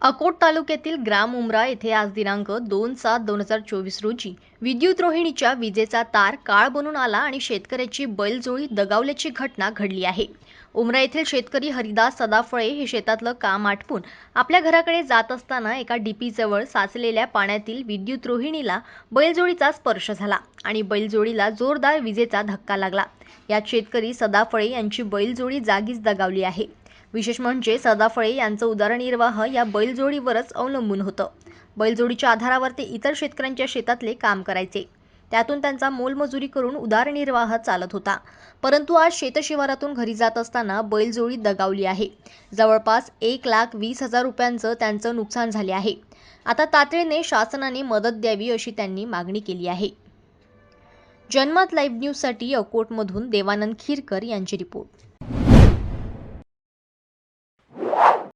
अकोट तालुक्यातील ग्राम उमरा येथे आज दिनांक 2/7/2024 रोजी विद्युत रोहिणीच्या विजेचा तार काळ बनून आला आणि शेतकऱ्याची बैलजोडी दगावल्याची घटना घडली आहे। उमरा येथील शेतकरी हरिदास सदाफळे हे शेतातलं काम आटपून आपल्या घराकडे जात असताना एका डीपीजवळ साचलेल्या पाण्यातील विद्युत रोहिणीला बैलजोडीचा स्पर्श झाला आणि बैलजोडीला जोरदार विजेचा धक्का लागला। यात शेतकरी सदाफळे यांची बैलजोडी जागीच दगावली आहे। विशेष म्हणजे सदाफळे यांचं उदरनिर्वाह या बैलजोडीवरच अवलंबून होतं। बैलजोडीच्या आधारावर ते इतर शेतकऱ्यांच्या शेतातले काम करायचे। त्यातून त्यांचा मोलमजुरी करून उदरनिर्वाह चालत होता। परंतु आज शेतशिवारातून घरी जात असताना बैलजोडी दगावली आहे। जवळपास 1,20,000 रुपयांचं त्यांचं नुकसान झाले आहे। आता तातडीने शासनाने मदत द्यावी अशी त्यांनी मागणी केली आहे। जनमत लाईव्ह न्यूजसाठी अकोटमधून देवानंद खिरकर यांची रिपोर्ट।